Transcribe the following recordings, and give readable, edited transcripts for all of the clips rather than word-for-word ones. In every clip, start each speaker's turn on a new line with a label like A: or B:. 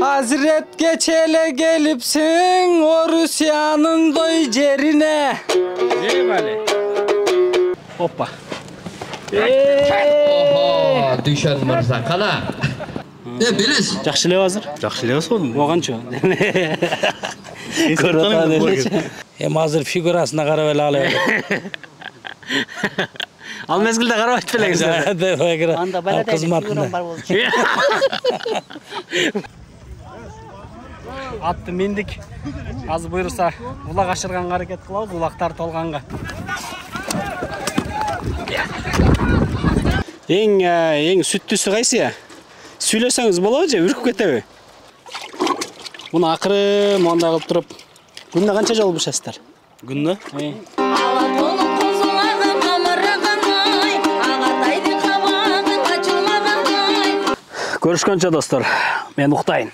A: Hazret geçele gelipsin o Rusya'nın doy cerine.
B: Böyle. Hoppa.
C: Oho, düşen Mırza kana. Ne biliriz?
B: Жақшылау hazır.
D: Жақшылау солдым.
B: Оғанчо.
D: Hazır figurasına qarab ele alıyor.
B: Ал мезгілде қарап айтып белеңіздер.
D: Анда баладай фигурам бар болчу.
B: Атты мендік. Аз бұйырса улақ ашырғанға әрекет қылауыз, улақтар толғанға. Ең сүттісі қайсы? Сөйлесеңіз болады же, үркіп кетеді. Бұны ақыры маңда қылып тұрып, күнде қанша жол бұшасыздар?
D: Күнде?
B: Көрішкенше достар, мен ұқтайын.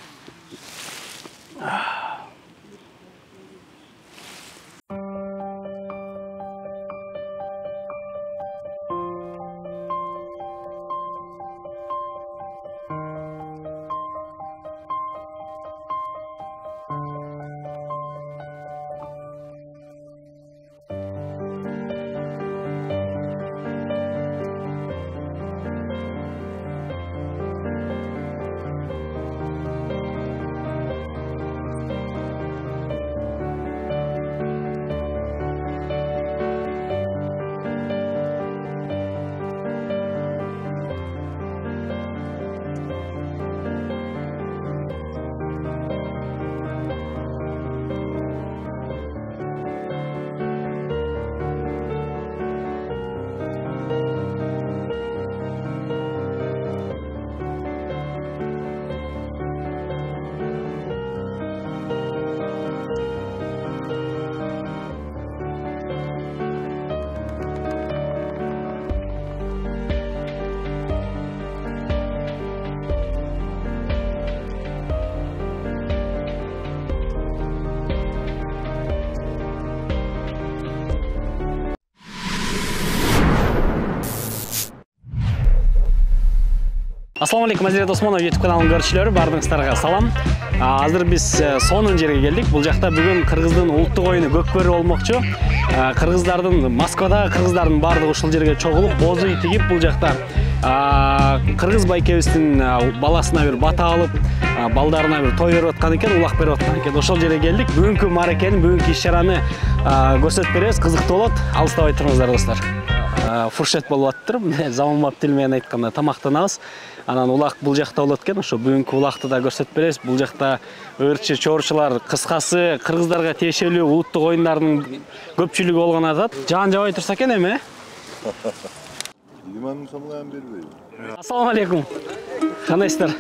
B: Ассалаумалейкум, Азирет Осмонов YouTube каналының көршілері, бардыңыздарга салам. Азыр біз сонун жерге келдик. Бұл жақта бүгін Кыргыздын улуттук ойыны көкбөрү болмокчу. Кыргыздардын Москвадагы кыргыздардын бардыгы ушул жерге чогулуп, бозу үй тигип, бұл жақта Кыргыз байкебиздин баласына бир бата алып, балдарына бир той берип аткан экен, улак берип аткан экен. Ошол жерге келдик. Бүгүнкү мааракени, бүгүнкү иш-чараны көрсөтүп беребиз. Кызыктуу болот. Алыстабай туруңуздар достор. Фуршет болуп атыр. Заманбап тил менен айтканда тамактанабыз. Анан улак бул жакта болот экен. Ошо бүгүнкү улакты да көрсөтүп беребиз. Бул жакта ырчы, чорчулар, кыскасы кыргыздарга тиешелүү улуттук оюндардын көпчүлүгү болгон атат. Жан жабай турса экен эми, Ассаламу алейкум. Кандайсыздар?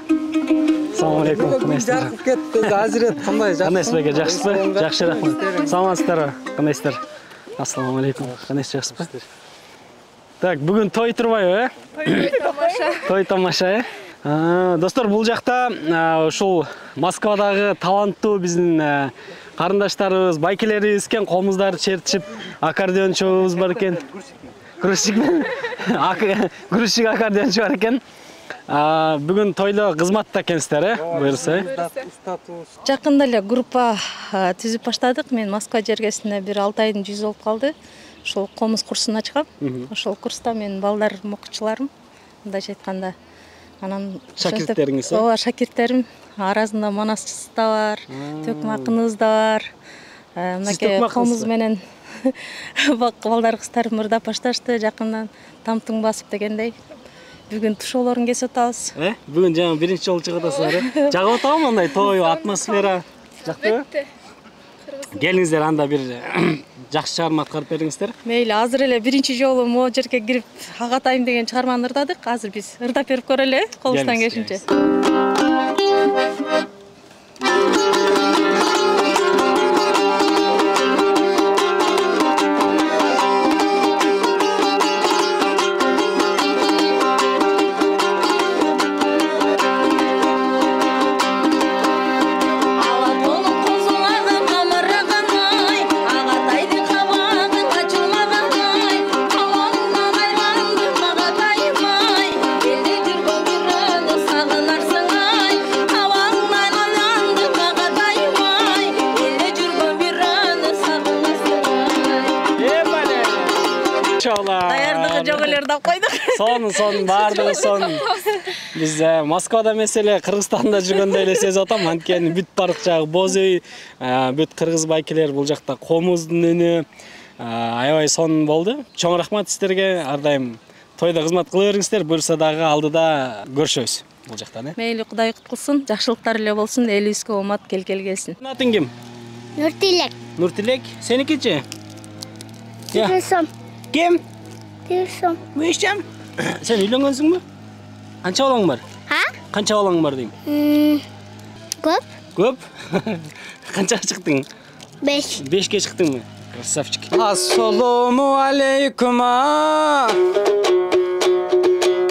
B: Ассаламу алейкум. Кандайсыздар?
A: Жаркып кетти, Азирет кандай?
B: Кандайсыз беке, жакшысызбы? Жакшы, рахмат. Саламатсыздарбы? Кандайсыздар? Ассаламу алейкум. Кандайсыз, жакшысызбы? Так, бүгін той турбайбы, Той тамаша, Достор, бул жакта ушул Москвадагы таланттуу биздин карындаштарыбыз, байкелерибиз экен, комуздар чертишип, аккордеончубуз бар экен. Грузчик аккордеончу бар экен. Бүгүн тойло кызматта экенсиздер, буюрса.
E: Жакында эле группа түзүп баштадык. Мен Москва жергесинде бир 6 айдын жүзү болуп калды. Ошол комуз курсун ачкам. Ошол курста мен балдар окуучуларым, мындайча айтканда. Анан
B: шакирттериңиз?
E: Ооба, шакирттерим. Арасында Манас да бар, Төкмө акыныбыз да бар. Мынакей комуз менен балдар кыздарым ырдап башташты, жакындан тамтың басып дегендей. Бүгүн тушоолорун кесип атабыз.
B: Бүгүн жаңы биринчи жолу чыгып атасыздар. Жагып атабы мындай той, атмосфера? Жактыбы? Келиңиздер, анда бир жакшы чыгарма аткарып бериңиздер.
E: Мейли, азыр эле биринчи жолу могу жерге кирип Агатайым деген чыгарманы ырдадык. Азыр биз ырдап берип көрөлү, колубуздан келишинче. Бекелер деп койдук.
B: Сонун баардыгы сонун. Биз Москвада меселе Кыргызстанда жүргөндө эле сезип атам. Анткени бүт бардык жагы боз үй, бүт кыргыз байкелер бул жакта комуздун үнү аябай сонун болду. Чоң рахмат сиздерге. Ар дайым тойда кызмат кыла бериңиздер. Буюрса дагы алдыда көрүшөбүз бул жактан.
E: Мейли Кудай куткулсун, жакшылыктар эле болсун, элибизге оомат келсин.
B: Атың ким?
F: Нуртилек.
B: Нуртилек, сеникичи?
F: Тирсом.
B: Ким?
F: Тирсом.
B: Мүйшем? Сен үйлөнгөнсүңбү? Канча балаң бар? Канча балаң бар дейм?
F: Көп.
B: Көп? Канчага чыктың?
F: 5.
B: 5ке чыктыңбы? Красавчик.
A: Assalamu aleykum.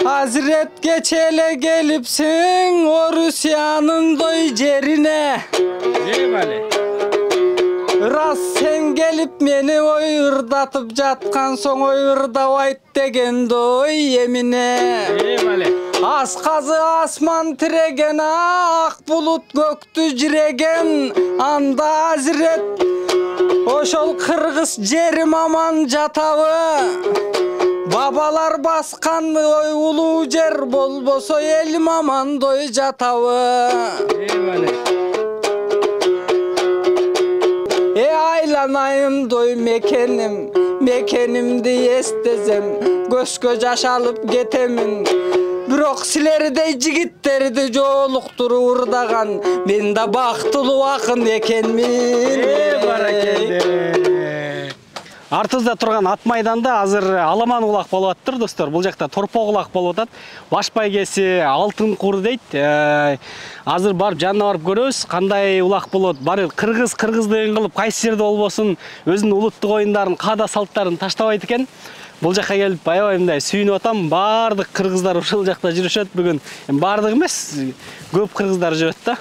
A: Hazret geçele gelipsin o Rusya'nın doy cerine. Ras sen gelip meni oyırdatıp jatkan soň oyırda ayt degen doy yemine. Askazı asman tiregen ak bulut göktü jiregen anda hazret oşol kırgız jerim aman jatağı. Babalar baskan oy ulu jer bolboso elim aman doy jatağı. Aylanayım doy mekenimdi estezem göz göz aşalıp getemin Birok sileride jigitterdi jooluktur urdagan men da baktılуу akın ekenmin.
B: Артыбызда турган ат майданда азыр аламан улак болуп атыптыр достор. Бул жакта торпок улак болуп атат. Баш байгеси алтын кур дейт. Азыр барып жанына барып көрөбүз, кандай улак болот. Бары кыргыздыгын кылып кайсы жерде болбосун өзүнүн улуттук оюндарын, каада салттарын таштабайт экен. Бул жакка келип аябай мындай сүйүнүп атам. Бардык кыргыздар ушул жакта жүрүшөт бүгүн. Бардык эмес, көп кыргыздар жүрөт да.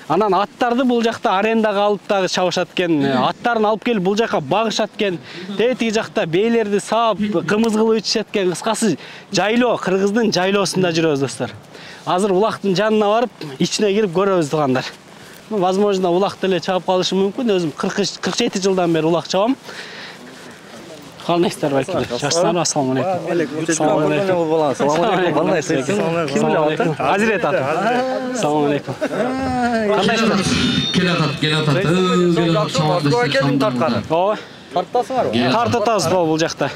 B: Анан аттарды бул жакта арендага алып дагы чабышат экен. Аттарын алып келип бул жакка багышат экен. Тетиги жакта бейлерди саап, кымыз кылып ичишет экен. Кыскасы жайлоо, кыргыздын жайлоосунда жүрөбүз достор. Азыр улактын жанына барып, ичине кирип көрөбүз тугандар. Возможно, улакты эле чабып калышы мүмкүн. Өзүм 47 жылдан бери улак чабам. Калдыңыздар байкелер. Жакшысыздарбы? Ассаламу алейкум. Ассаламу алейкум. Азирет аты. Ассаламу алейкум. Кандайсыздар?
C: Келатат.
A: Москвага келдим тартканы.
B: Ооба.
A: Тартасыңар го?
B: Тартатабыз бул жакта.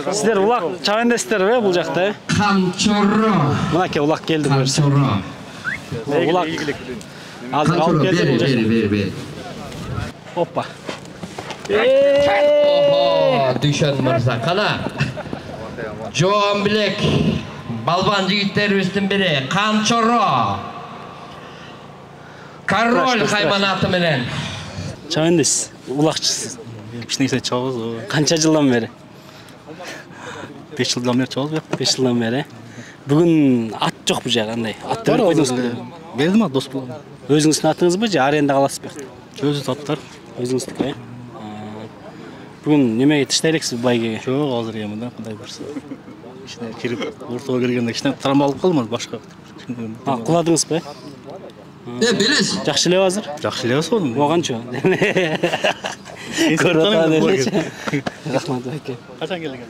B: Сиздер улак чабайын десиздерби бул жакта?
C: Камчоро.
B: Мынакей улак келди көрсө.
C: Камчоро.
B: Улак. Азыр алып келди бул жакта.
C: Бер.
B: Оппа.
C: Düşen Mırza kana. Joan Bilek. Balban jigitlerimizden biri. Kamçoro. Karol hayvanatı menen.
B: Çabайын дейсиз. Улакчысыз.
G: Кичинекей чабабыз.
B: Канча жылдан бери?
G: 5 жылдан бери чабабыз.
B: 5 жылдан бери. Бүгүн ат жок бу жакта кандай? Атты берип койдуңузбу?
G: Бердим ат дос болом.
B: Өзүңүздүн атыңызбы же арендага аласызбы?
G: Өзүбүз аттар.
B: Өзүңүздүкү. Бүгүн немеге тиште элексиз байгеге?
G: Жок, азыр эми да кандай берсе. Ичине кирип, ортого киргенде кичине травмалып калдым башка.
B: Куладыңызбы?
C: Билесиз.
B: Жакшы элеби азыр?
G: Жакшы эле болсун.
B: Оганчы? Көрүп атам элечи. Рахмат байке.
G: Качан келген?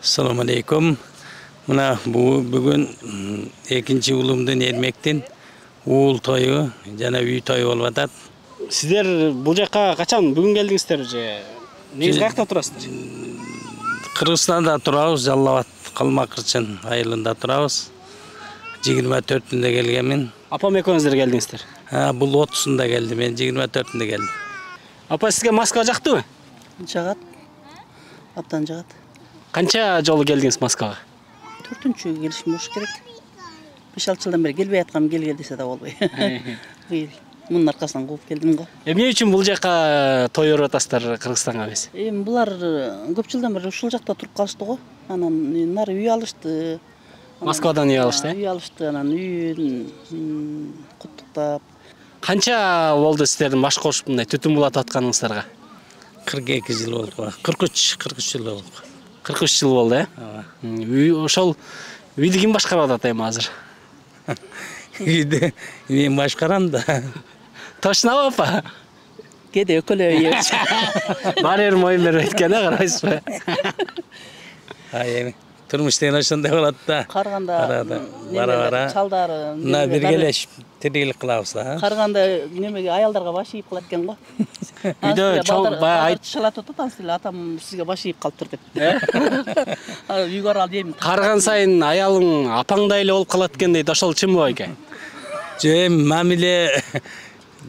D: Assalamu alaikum. Mına bugün ikinci ulumdan Ermek'ten uğul toyu, jana uy toyu olup atat.
B: Сиздер бул жакка качан бүгүн келдиңиздер же? Негизи каякта турасыздар?
D: Kırgızstanda turabız, Жаллабад Калмакырчын айылында турабыз. 24-ünde gelgemin.
B: Апам экөөңүздөр келдиңиздер.
D: Бул 30-unda geldi, men 24-ünde geldim.
B: Апа сизге Москва жактыбы?
H: Жагат. Абдан жагат.
B: Канча жолу келдиңиз Москвага?
H: 4-чү келишим болуш керек. 5-6 жылдан бери келбей аткам, келгел десе да болбой. Мунун аркасынан кууп келдим го.
B: Эмне үчүн бул жакка той өрүп атасыздар Кыргызстанга эмес?
H: Булар көп жылдан бери ушул жакта туруп калышты го. Анан нары үй алышты.
B: Москвадан үй алышты?
H: Үй алышты, анан үйүн куттуктап.
B: Канча болду сиздердин баш кошуп мындай түтүн булатып атканыңыздарга?
D: 42 жыл болду. 43 жыл болду.
B: 43 жыл болду, Үй ошол үйдү ким башкарып атат эми азыр?
D: Үйдү мен башкарам да.
B: Точнобу апа?
H: Кеде өкөлөбүз.
B: Бар жерим моюн берип эткени карайсызбы?
D: Эми Turmuş деген ошондой болот да.
H: Карганда
D: бара
H: чалдары
D: мына биргелешип тирилик кылабыз да.
H: Карганда немеге аялдарга баш ийип калат экен го.
B: Үйдө чоң баягы
H: шалат отот ансы атам сизге баш ийип калыптыр деп. Үйгө арал дейм.
B: карган сайын аялың апаңдай эле болуп калат экен дейт. Ошол чынбы эке?
D: Жөн мамиле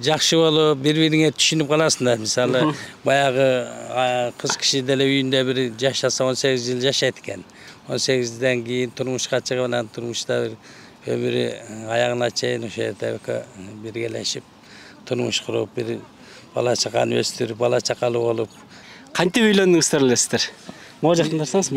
D: жакшы болуп, бири-бириңе түшүнүп каласың да. Мисалы, баягы кыз киши деле үйүндө бир жашаса 18 жыл жашайт экен. 18ден кийин турмушка чыгып, анан турмушта бир өмүрү аягына чейин ошо жерде биргелешип турмуш куруп, бир бала чаканы өстүрүп, бала чакалуу болуп.
B: Кантип үйлөндүңүздөр элесиздер? Могу жактан тарсаңыз?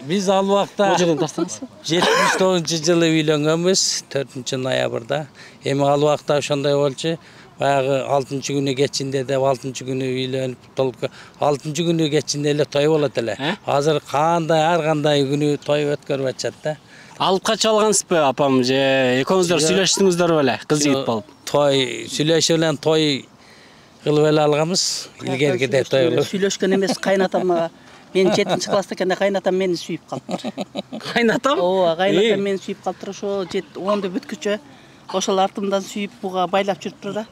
D: Биз ал убакта
B: Могу жерден тарсаңыз?
D: 79-жылы үйлөнгөнбүз, 4-ноябрда. Эми ал убакта ошондой болчу. Баягы 6-күнү кечинде деп 6-күнү үйлөнүп, толук 6-күнү кечинде эле той болот эле. Азыр кандай ар кандай күнү той өткөрүп атышат да.
B: Алып качып алгансызбы апам же экөөңүздөр сүйлөштүңүздөр беле кыз жигит болуп?
D: Той сүйлөшүп эле той кылып эле алганбыз. Илгеркиде той кылып.
H: Сүйлөшкөн эмес, кайнатам мен 7-чи класста экенде кайнатам мени сүйүп калыптыр.
B: Кайнатам?
H: Ооба, кайнатам мени сүйүп калыптыр. Ошо 10-ды бүткүчө ошол артымдан сүйүп буга байлап жүрүптүр да.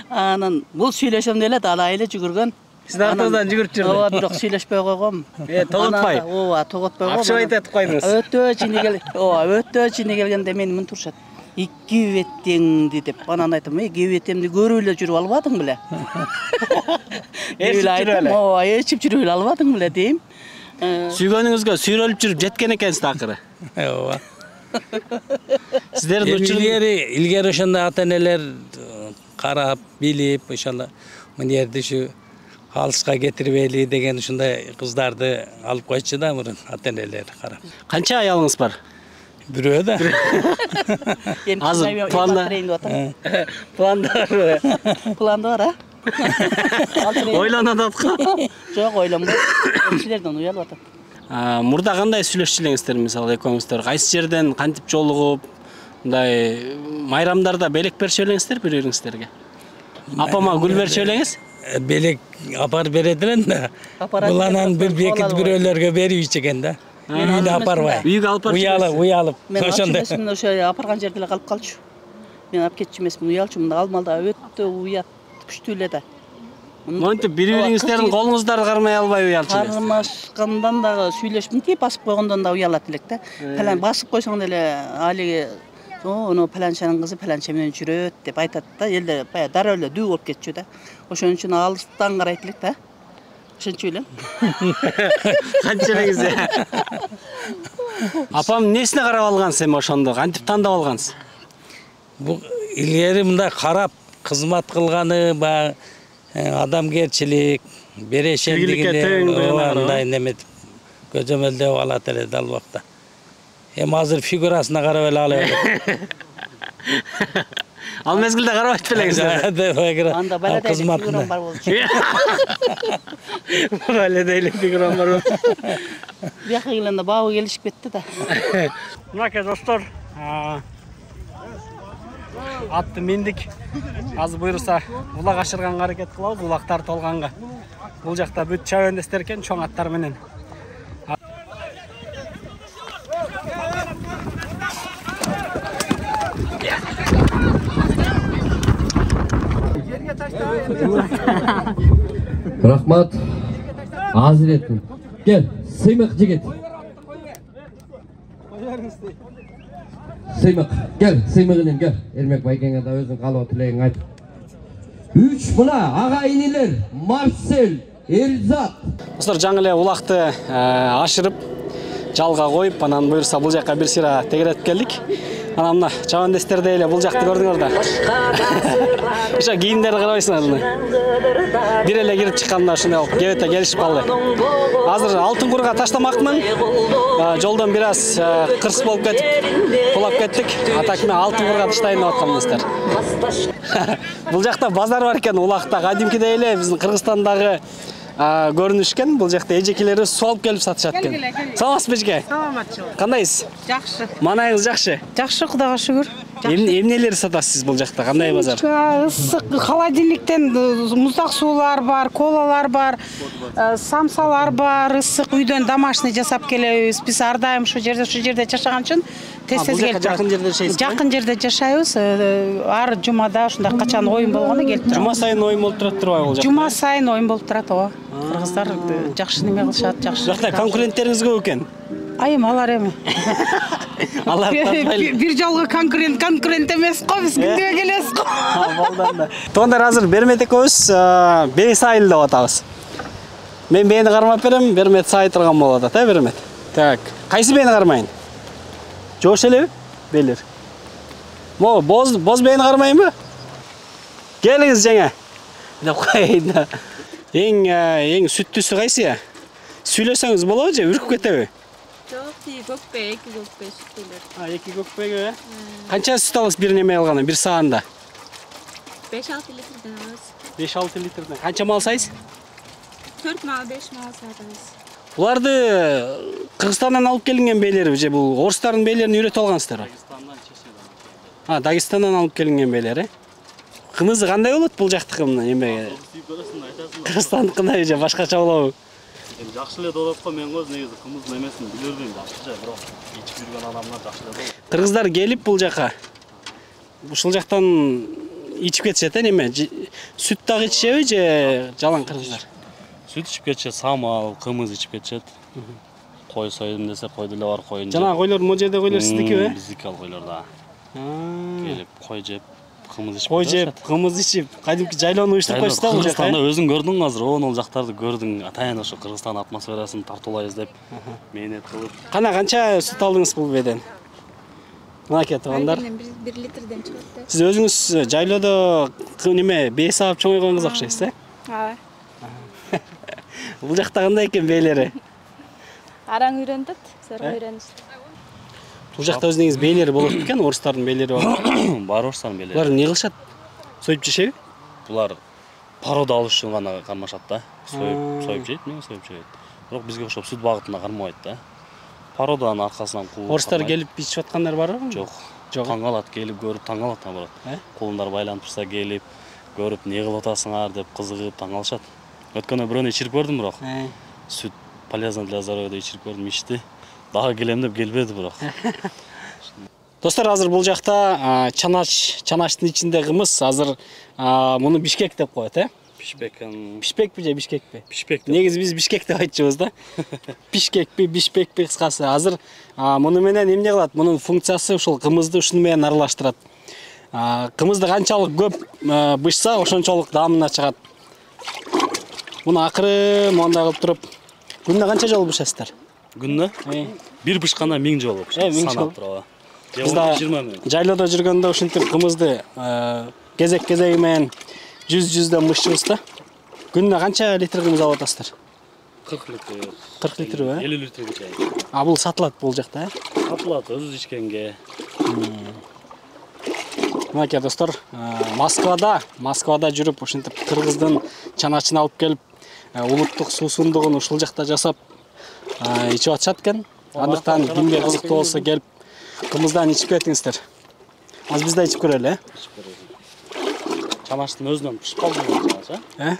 H: Анан бул сүйлөшөм деле ала эле жүгүргөн.
B: Сиз артыңыздан жүгүрүп жүрдү.
H: Ооба, бирок сүйлөшпөй койгом.
B: Тоготпай.
H: Ооба, тоготпой койгом.
B: Акча айтып койдуңуз.
H: Өтө чини келгенде мени мын турушат. 2 бетеңди деп анан айтам, "2 бетемди көрүп эле жүрүп албадың беле?" Ээрчип жүрүп эле албадың беле дейм.
B: Сүйгөнүңүзгө сүйрөлүп жүрүп жеткен экенсиз акыры.
D: Ооба.
B: Сиздердин учурунда
D: илгери ошондой ата-энелер карап, билип, ошондой мына жерде ушу алыска кетирбейли деген ушундай кыздарды алып койчу да мурун ата-энелер карап.
B: канча аялыңыз бар?
D: Бирөө да.
B: Азыр планда
H: бар, а?
B: Ойлонот атка.
H: Жок, ойлонбойт. Силерден уялып атат.
B: Мурда кандай сүйлөшчү элеңиздер, мисалы экөөңүздөр кайсы жерден кантип жолугуп, мындай майрамдарда белек берчү элеңиздер бири-бириңиздерге? Апама гүл берчү элеңиз?
D: Белек апарып берет элем да. Бул анан бир бекит бирөөлөргө берүүчү экен да. Үйүнө апарбай.
B: Үйгө алып барчу.
D: Уялып.
H: Мен ошо апарган жерде эле калып калчу. Мен алып кетчү эмесмин, уялчумун. Алмалда өтө уят, күчтүү эле да.
B: Монтип бири-бириңиздердин колуңуздарды кармай албай уялчу элесиз.
H: Кармашкандан дагы сүйлөшүп тип басып койгондон да уялат элек да. Палан басып койсоң деле алиги оно паланчанын кызы паланча менен жүрөт деп айтат да. Элде бая дароо эле дүү болуп кетчү да. Ошон үчүн алыстан карайт элек да. Ошончу эле.
B: Канчалыгыз. Апам несине карап алгансыз эми ошондо? Кантип тандап алгансыз?
D: Бу илгери мындай карап кызмат кылганы, баягы адамгерчилик, берешендигине мындай неметип көзөмөлдөп алат эле да ал убакта. Эми азыр фигурасына карап эле алып элек.
B: Ал мезгилде карабайт белеңиз.
H: Анда баладай фигурам бар болчу.
B: Баладай фигурам бар болчу.
H: Бияка келгенде бабы келишип кетти да.
B: Мынакей достор, атты мендик. Азыр буйруса улак ашырганга аракет кылабыз, улактар толганга. Бул жакта бүт чабандестер экен, чоң аттар менен.
C: Рахмат. Азиретtin. Gel, Sıymık Cigit. Sıymık, gel, Sıymık'ın gel. Ermek Bayken'e de özün kalığı tileğin ayt. 3 buna, ağa iniler, Marcel, Elzat.
B: Dostlar, жаңы эле улакты ашырып, жалга коюп, анан буйруса бул жакка бир сыйра тегеретип келдик. Анан мына чабандестерди эле бул жакты көрдүңөр да. Ошо кийимдерди карабайсыңарбы? Бир эле кирип чыкканда ушундай кебете келишип калды. Азыр алтын курга таштамакмын. Жолдон бир аз кырс болуп кетип, кулап кеттик. Атак мен алтын курга таштайын деп аткам достор. Бул жакта базар бар экен, улакта кадимкидей эле биздин Кыргызстандагы көрүнүшкен. Бул жакта эжекелери суу алып келип сатышат экен. Саламатсызбы эжеке?
I: Саламатчылык.
B: Кандайсыз?
I: Жакшы.
B: Манайыңыз жакшы?
I: Жакшы, Кудайга шүгүр.
B: Эмнелерди сатасыз бул жакта? Кандай базар?
I: Ысык холодильниктен муздак суулар бар, колалар бар, самсалар бар, ысык үйдөн домашний жасап келебиз. Биз ар дайым ушул жерде жашаган үчүн тез-тез келип
B: жакын жерде жашайсыз?
I: Жакын жерде жашайбыз. Ар жумада ушундай качан оюн болгондо келип турабыз.
B: Жума сайын оюн болуп турат турбайбы бул жакта?
I: Жума сайын оюн болуп турат, ооба. Кыргыздар жакшы неме кылышат, жакшы.
B: Жакта конкуренттериңиз көп экен.
I: Айым алар эми.
B: Алар таппайлы.
I: Бир жолго конкурент эмес го, биз күндө келебиз го.
B: Болданда. Тондар азыр Бермет экөөбүз бей сайыл деп атабыз. Мен бейни кармап берем, Бермет сай турган болуп атат, Бермет. Так, кайсы бейни кармайын? Жош элеби? Белер. Боз бейни кармайынбы? Келиңиз жаңа. Деп коеюн да. Эң сүттүүсү кайсы? Сүйлөсөңүз болобу же үркүп кетеби?
E: Жок, көкпе, 2 көкпе сүттүлөр.
B: 2 көкпеге. Канча сүт аласыз бир неме алганда, бир саанда?
E: 5-6 литрден алабыз.
B: 5-6 литрден. Канча мал сайсыз?
E: 4 мал, 5 мал сатабыз.
B: Буларды Кыргызстандан алып келинген бейлери же бул орустардын бейлерин үйрөтүп алгансыздарбы? Дагыстандан, Дагыстандан алып келинген бейлери. Кымызы кандай болот бул жактыкы эме? Кыргызстандыкындай же башкача болобу?
G: Жакшы эле болот го, мен негизи кымыздын эмесин билбейм жакшыча, бирок ичип жүргөн адамдар жакшы эле болот.
B: Кыргыздар келип бул жака ушул жактан ичип кетишет неме? Сүт дагы ичишеби же жалаң кыргыздар?
G: Сүт ичип кетишет, самал, кымыз ичип кетишет. Кой союм десе кой деле бар, койун.
B: Жана койлор могу жерде койлор сиздикиби?
G: Биздики ал койлор да. Келип кой жеп, кымыз ичип.
B: Кой жеп, кымыз ичип, кадимки жайлоону уюштуруп коюшсуз да бул жакта.
G: Кыргызстанда өзүң көрдүң азыр, ал жактарды көрдүң. Атайын ошо Кыргызстан атмосферасын тартуулайбыз деп мээнет кылып.
B: Кана канча сүт алдыңыз бул беден? Мынакей туугандар.
E: 1 литрден чыгат да.
B: Сиз өзүңүз жайлоодо неме, бей саап чоңойгонго окшойсуз, э?
E: Ооба.
B: Бул жакта кандай экен бейлери?
E: Араң үйрөнтөт, сарга үйрөнүшт.
B: Бул жакта өзүңүз бейлери болот экен, орустардын бейлери бар.
G: Бар орустардын бейлери.
B: Булар эмне кылышат? Союп жешеби?
G: Булар порода алыш үчүн гана кармашат да. Союп жейт, мен союп жейт. Бирок бизге окшоп сүт багытына кармабайт да. Пароданын аркасынан кууп.
B: Орустар келип ичип аткандар барбы?
G: Жок. Таң калат, келип көрүп таң калат наоборот. Колундар байланып турса келип көрүп не кылып атасыңар деп кызыгып таң калышат. Өткөндө бирөөнү ичирип көрдүм бирок. Сүт полезно для здоровья деп ичирип көрдүм, ичти. Дагы келем деп келбеди бирок.
B: Достор, азыр бул жакта чанаштын ичинде кымыз, азыр муну Бишкек деп коет, э? Бишпекпи же Бишкекпи?
G: Бишпек.
B: Негизи биз Бишкек деп айтчубуз да. Бишкекпи, Бишпекпи кыскасы. Азыр муну менен эмне кылат? Мунун функциясы ушул кымызды ушуну менен аралаштырат. Кымызды канчалык көп бышса, ошончолук даамына чыгат. Муну акыры мондай кылып туруп, күндө канча жолу бышасыздар?
G: Күндө? Бир бышканда 1000 жолу санап турабы.
B: Биз жайлоодо жүргөндө ушинтип кымызды кезек-кезеги менен 100-100дөн бышчубуз да. Күндө канча литр кымыз алып атасыздар?
G: 40 литр.
B: 40 литрби, э?
G: 50 литрге чейин.
B: Бул сатылат бул жакта, э?
G: Сатылат өзү ичкенге.
B: Мынакей достор, Москвада жүрүп ушинтип кыргыздын чаначын алып келип, улуттук суусундугун ушул жакта жасап ичип атышат экен. Андыктан кимге кызыктуу болсо келип кымыздан ичип кетиңиздер. Азыр биз да ичип көрөлү, э?
G: Чанаштын өзүнөн пышып калды,
B: э?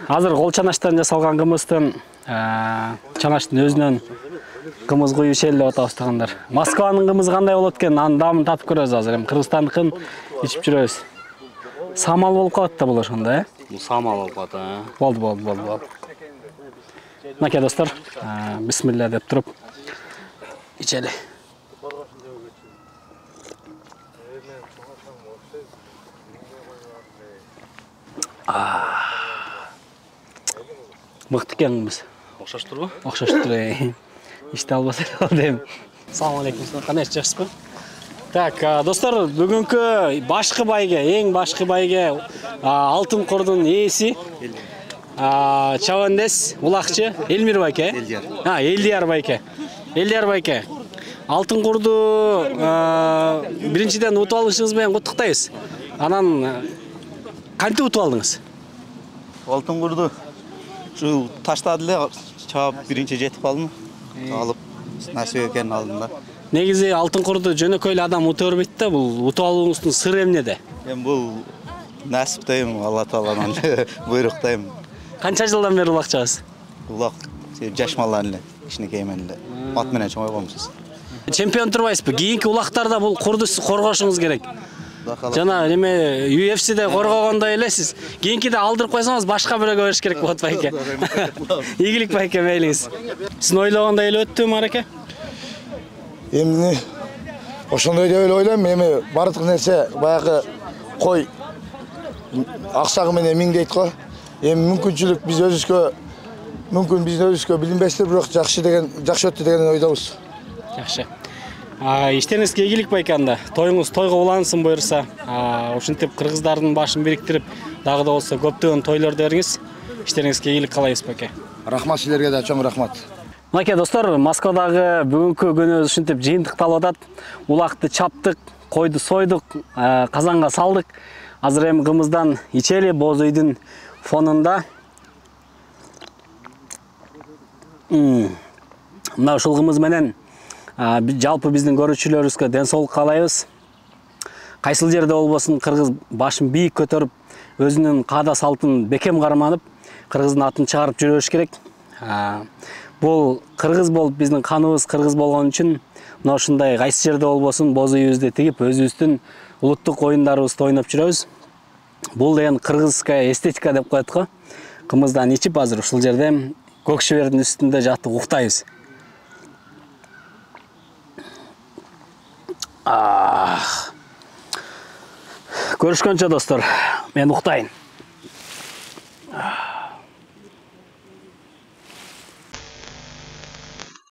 B: Азыр кол чанаштан жасалган кымыздын чанаштын өзүнөн кымыз куюп ичели деп атабыз туугандар. Москванын кымызы кандай болот экен, анын даамын татып көрөбүз азыр. Эми Кыргызстандыкын ичип жүрөбүз. Самал болуп калат да бул ошондо, э?
G: Бул самал болуп калат, э?
B: Болду. Мынакей достор, бисмилля деп туруп ичели. Мыкты экен кымыз.
G: Окшош турбу?
B: Окшош тур. Иште албаса эле. Салам алейкум. Кандай жакшысызбы? Так, достор, бүгүнкү башкы байге, эң башкы байге алтын кордун ээси чабандес, улакчы Элмир байке. Элдияр байке. Элдияр байке. Алтын корду биринчиден утуп алышыңыз менен куттуктайбыз. Анан кантип утуп алдыңыз?
J: Алтын корду ушу таштады эле, чаап биринчи жетип алдым. Алып насип экенин алдым да.
B: Негизи алтын курду жөнөкөйлүү адам утуп бербейт да, бул утуп алууңуздун сыры эмнеде?
J: Эми бул насип дейм, Алла Тааланын буйрук дейм.
B: Канча жылдан бери улакчабыз?
J: Улак жаш маллар эле, кичинекей мен эле. Ат менен чоңойгонбуз.
B: Чемпион турбайсызбы? Кийинки улактарда бул курду коргошуңуз керек. Жана неме UFC'де коргогондой эле сиз кийинкиде алдырып койсоңуз башка бирөөгө бериш керек болот байке. Ийгилик байке, мейлиңиз. Сиз ойлогондой эле өттүбү Мараке?
K: Эми ошондой деп эле ойлойм. Эми бардык нерсе баягы кой акчагы менен миң дейт го. Эми мүмкүнчүлүк биз өзүбүзгө билинбестир, бирок жакшы өттү деген ойдобуз.
B: Жакшы. Иштериңизге ийгилик байке анда. Тоюңуз тойго улансын буйрса. Ушинтип кыргыздардын башын бириктирип, дагы да болсо көптөгөн тойлорду бериңиз. Иштериңизге ийгилик каалайбыз байке.
K: Рахмат, силерге да чоң рахмат.
B: Мынакей достор, Москвадагы бүгүнкү күнүбүз ушинтип жыйынтыкталып атат. Улакты чаптык, койду сойдук, казанга салдык. Азыр эми кымыздан ичели боз үйдүн фонунда. Мына ушул кымыз менен жалпы биздин көрүүчүлөрүбүзгө ден соолук каалайбыз. Кайсыл жерде болбосун кыргыз башын бийик көтөрүп, өзүнүн каада салтын бекем карманып, кыргыздын атын чыгарып жүрөш керек. Бул кыргыз болуп биздин каныбыз кыргыз болгон үчүн мына ушундай кайсы жерде болбосун боз үйүбүздү тигип, өзүбүздүн улуттук оюндарыбызды ойноп жүрөбүз. Бул деген кыргызская эстетика деп коет го. Кымыздан ичип азыр ушул жерде көк шебердин үстүндө жатып уктайбыз. Көрүшкөнчө достор, мен уктайын.